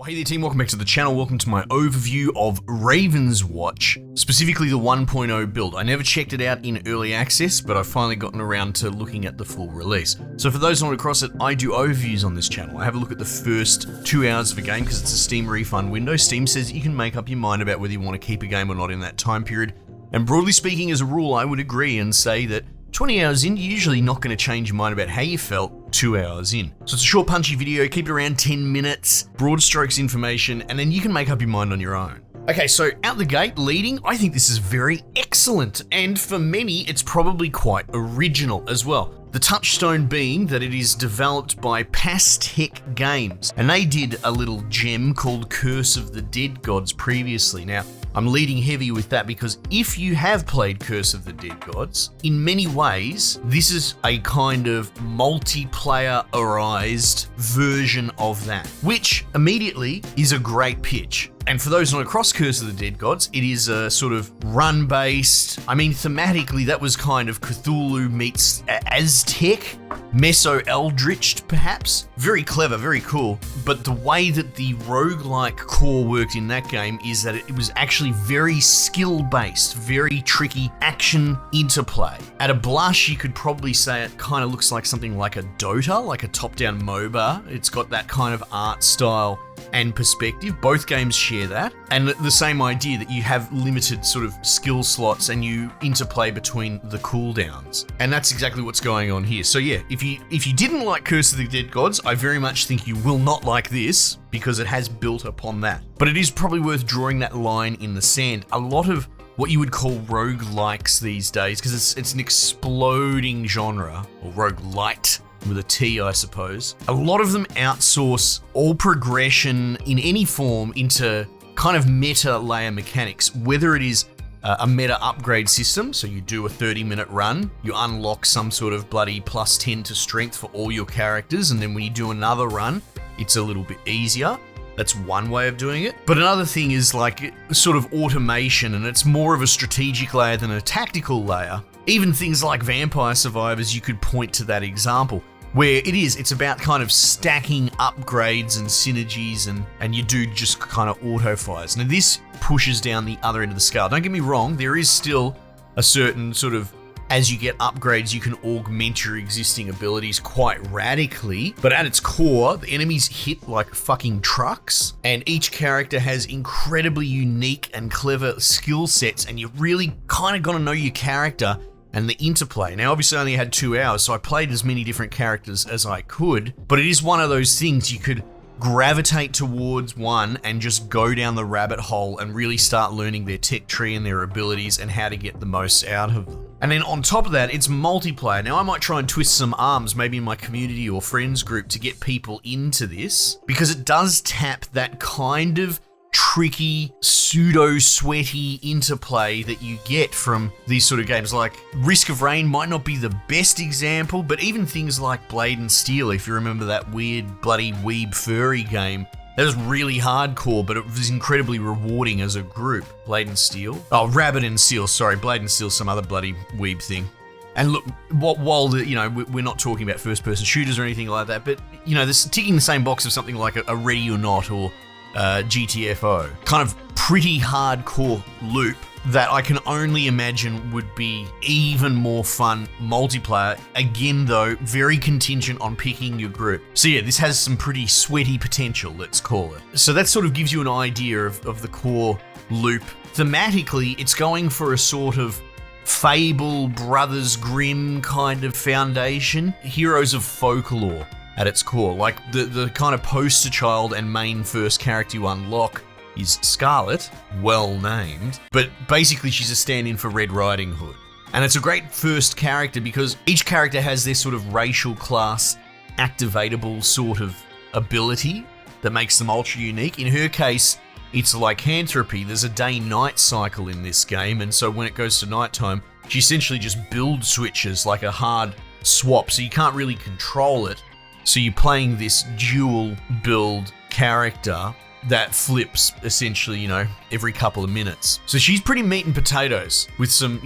Well, hey there team, welcome back to the channel. Welcome to my overview of Ravenswatch, specifically the 1.0 build. I never checked it out in early access, but I've finally gotten around to looking at the full release. So for those who want to cross it, I do overviews on this channel. I have a look at the first 2 hours of a game because it's a Steam refund window. Steam says you can make up your mind about whether you want to keep a game or not in that time period. And broadly speaking, as a rule, I would agree and say that 20 hours in, you're usually not going to change your mind about how you felt 2 hours in. So it's a short, punchy video, keep it around 10 minutes, broad strokes information, and then you can make up your mind on your own. Okay, so out the gate, leading, I think this is very excellent, and for many, it's probably quite original as well. The touchstone being that it is developed by Pastec Games, and they did a little gem called Curse of the Dead Gods previously. Now, I'm leading heavy with that because if you have played Curse of the Dead Gods, in many ways, this is a kind of multiplayerized version of that, which immediately is a great pitch. And for those not across Curse of the Dead Gods, it is a sort of run-based, I mean, thematically, that was kind of Cthulhu meets Aztec, Meso-Eldritch, perhaps. Very clever, very cool. But the way that the roguelike core worked in that game is that it was actually very skill-based, very tricky action interplay. At a blush, you could probably say it kind of looks like something like a Dota, like a top-down MOBA. It's got that kind of art style and perspective. Both games share that. And the same idea that you have limited sort of skill slots and you interplay between the cooldowns. And that's exactly what's going on here. So yeah, if you didn't like Curse of the Dead Gods, I very much think you will not like this because it has built upon that. But it is probably worth drawing that line in the sand. A lot of what you would call roguelikes these days, because it's an exploding genre, or roguelite, with a T, I suppose. A lot of them outsource all progression in any form into kind of meta layer mechanics, whether it is a meta upgrade system, so you do a 30-minute run, you unlock some sort of bloody plus 10 to strength for all your characters, and then when you do another run, it's a little bit easier. That's one way of doing it. But another thing is like sort of automation, and it's more of a strategic layer than a tactical layer. Even things like Vampire Survivors, you could point to that example, where it's about kind of stacking upgrades and synergies, and you do just kind of auto fires. Now this pushes down the other end of the scale. Don't get me wrong, there is still a certain sort of, as you get upgrades, you can augment your existing abilities quite radically, but at its core, the enemies hit like fucking trucks, and each character has incredibly unique and clever skill sets, and you really kind of got to know your character and the interplay. Now, obviously I only had 2 hours, so I played as many different characters as I could, but it is one of those things you could gravitate towards one and just go down the rabbit hole and really start learning their tech tree and their abilities and how to get the most out of them. And then on top of that, it's multiplayer. Now I might try and twist some arms, maybe in my community or friends group, to get people into this, because it does tap that kind of tricky, pseudo-sweaty interplay that you get from these sort of games. Like Risk of Rain might not be the best example, but even things like Blade and Steel, if you remember that weird bloody weeb furry game, that was really hardcore, but it was incredibly rewarding as a group. Blade and Steel? Oh, Rabbit and Steel, sorry, Blade and Steel, some other bloody weeb thing. And look, while we're not talking about first-person shooters or anything like that, but this ticking the same box of something like a Ready or Not or GTFO, kind of pretty hardcore loop that I can only imagine would be even more fun multiplayer. Again though, very contingent on picking your group. So yeah, this has some pretty sweaty potential, let's call it. So that sort of gives you an idea of the core loop. Thematically, it's going for a sort of Fable, Brothers Grimm kind of foundation, Heroes of Folklore at its core. Like the kind of poster child and main first character you unlock is Scarlet, well named, but basically she's a stand-in for Red Riding Hood. And it's a great first character because each character has this sort of racial class activatable sort of ability that makes them ultra unique. In her case, it's lycanthropy. There's a day-night cycle in this game, and so when it goes to nighttime, she essentially just build switches like a hard swap, so you can't really control it. So you're playing this dual build character that flips essentially, every couple of minutes. So she's pretty meat and potatoes with some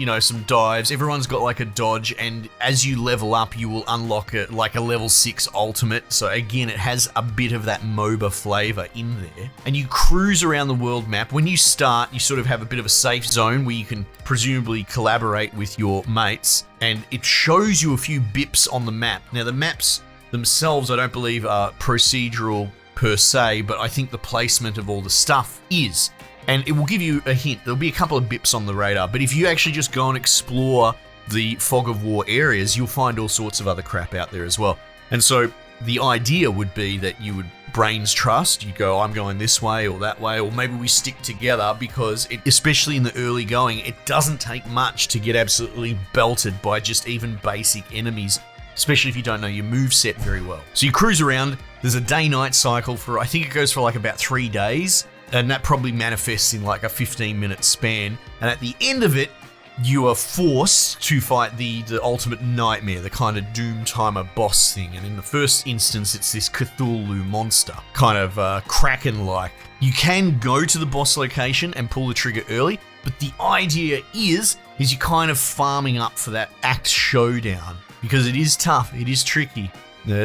dives. Everyone's got like a dodge, and as you level up, you will unlock like a level 6 ultimate. So again, it has a bit of that MOBA flavor in there. And you cruise around the world map. When you start, you sort of have a bit of a safe zone where you can presumably collaborate with your mates, and it shows you a few bips on the map. Now, the maps themselves, I don't believe are procedural per se, but I think the placement of all the stuff is. And it will give you a hint. There'll be a couple of bips on the radar, but if you actually just go and explore the Fog of War areas, you'll find all sorts of other crap out there as well. And so the idea would be that you would brains trust. You go, I'm going this way or that way, or maybe we stick together, because especially in the early going, it doesn't take much to get absolutely belted by just even basic enemies, especially if you don't know your moveset very well. So you cruise around. There's a day-night cycle for, I think it goes for like about 3 days, and that probably manifests in like a 15-minute span. And at the end of it, you are forced to fight the ultimate nightmare, the kind of Doom Timer boss thing. And in the first instance, it's this Cthulhu monster, kind of Kraken-like. You can go to the boss location and pull the trigger early, but the idea is you're kind of farming up for that act showdown, because it is tough, it is tricky.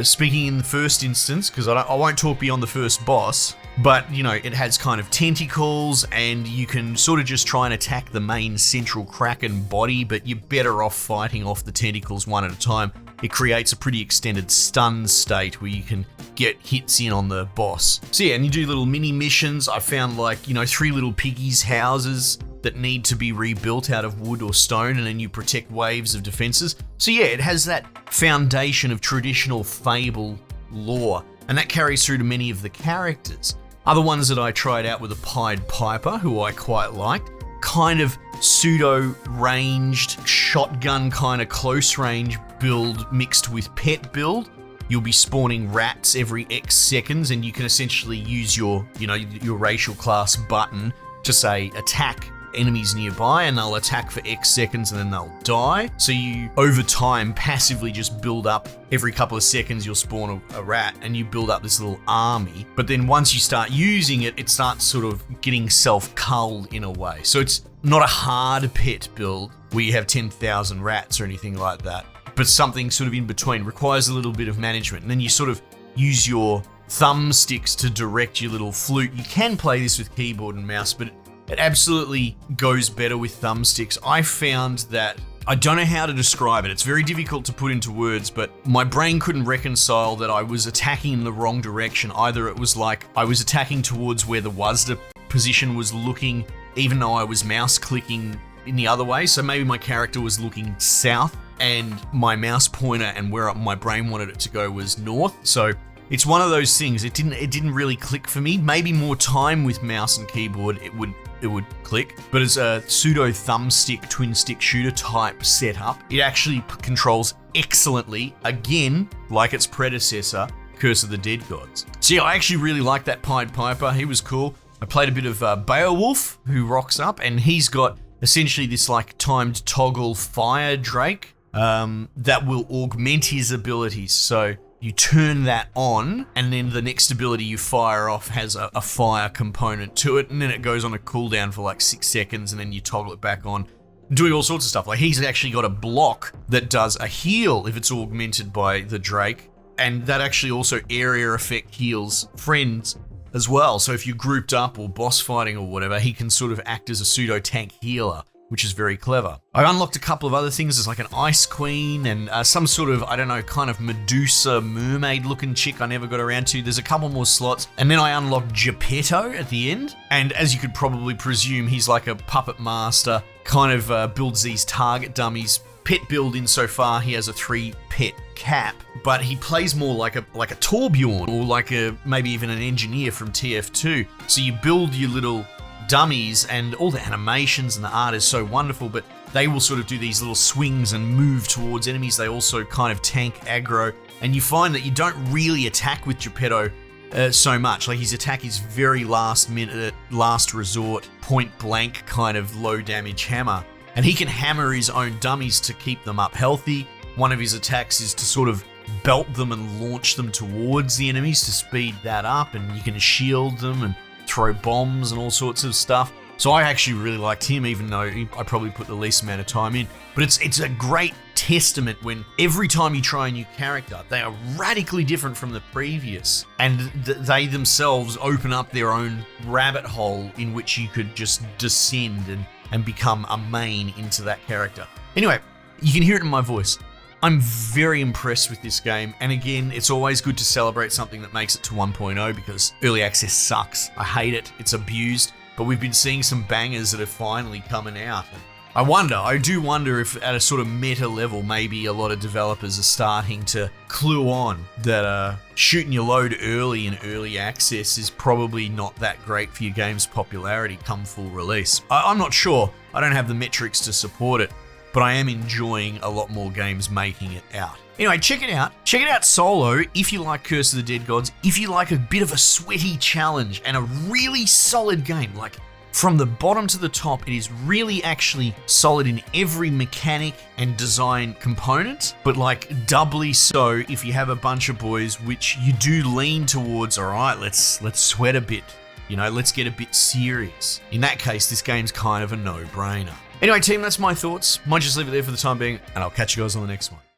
Speaking in the first instance, because I won't talk beyond the first boss, but it has kind of tentacles, and you can sort of just try and attack the main central Kraken body, but you're better off fighting off the tentacles one at a time. It creates a pretty extended stun state where you can get hits in on the boss. So yeah, and you do little mini missions. I found 3 little piggies' houses that need to be rebuilt out of wood or stone, and then you protect waves of defenses. So yeah, it has that foundation of traditional Fable lore, and that carries through to many of the characters. Other ones that I tried out were the Pied Piper, who I quite liked. Kind of pseudo-ranged, shotgun kind of close range build mixed with pet build. You'll be spawning rats every X seconds, and you can essentially use your racial class button to say attack enemies nearby, and they'll attack for X seconds and then they'll die. So you, over time, passively just build up. Every couple of seconds you'll spawn a rat, and you build up this little army. But then once you start using it, it starts sort of getting self-culled in a way. So it's not a hard pet build where you have 10,000 rats or anything like that, but something sort of in between. Requires a little bit of management, and then you sort of use your thumbsticks to direct your little flute. You can play this with keyboard and mouse, but it absolutely goes better with thumbsticks. I found that, I don't know how to describe it. It's very difficult to put into words, but my brain couldn't reconcile that I was attacking in the wrong direction. Either it was like I was attacking towards where the WASD position was looking, even though I was mouse clicking in the other way. So maybe my character was looking south, and my mouse pointer and where my brain wanted it to go was north. So it's one of those things. It didn't really click for me. Maybe more time with mouse and keyboard, it would click. But as a pseudo thumbstick, twin stick shooter type setup, it actually controls excellently, again, like its predecessor, Curse of the Dead Gods. So yeah, I actually really like that Pied Piper. He was cool. I played a bit of Beowulf, who rocks up, and he's got essentially this like timed toggle fire drake that will augment his abilities. So you turn that on, and then the next ability you fire off has a fire component to it, and then it goes on a cooldown for like 6 seconds, and then you toggle it back on, doing all sorts of stuff. Like, he's actually got a block that does a heal if it's augmented by the Drake, and that actually also area effect heals friends as well. So if you're grouped up or boss fighting or whatever, he can sort of act as a pseudo tank healer, which is very clever. I unlocked a couple of other things. There's like an ice queen and some sort of, I don't know, kind of Medusa mermaid looking chick I never got around to. There's a couple more slots. And then I unlocked Geppetto at the end. And as you could probably presume, he's like a puppet master, kind of builds these target dummies. Pet build insofar, he has a 3 pet cap, but he plays more like a Torbjorn, or like maybe even an engineer from TF2. So you build your little dummies, and all the animations and the art is so wonderful, but they will sort of do these little swings and move towards enemies. They also kind of tank aggro, and you find that you don't really attack with Geppetto so much. Like, his attack is very last minute, last resort, point blank kind of low damage hammer, and he can hammer his own dummies to keep them up healthy. One of his attacks is to sort of belt them and launch them towards the enemies to speed that up, and you can shield them and throw bombs and all sorts of stuff. So I actually really liked him, even though I probably put the least amount of time in. But it's a great testament when every time you try a new character, they are radically different from the previous. And they themselves open up their own rabbit hole in which you could just descend and become a main into that character. Anyway, you can hear it in my voice. I'm very impressed with this game, and again, it's always good to celebrate something that makes it to 1.0 because early access sucks. I hate it, it's abused, but we've been seeing some bangers that are finally coming out. I do wonder if at a sort of meta level, maybe a lot of developers are starting to clue on that shooting your load early in early access is probably not that great for your game's popularity come full release. I'm not sure, I don't have the metrics to support it, but I am enjoying a lot more games making it out. Anyway, check it out. Check it out solo if you like Curse of the Dead Gods, if you like a bit of a sweaty challenge and a really solid game. Like, from the bottom to the top, it is really actually solid in every mechanic and design component, but like doubly so if you have a bunch of boys which you do lean towards, all right, let's sweat a bit. You know, let's get a bit serious. In that case, this game's kind of a no-brainer. Anyway, team, that's my thoughts. Might just leave it there for the time being, and I'll catch you guys on the next one.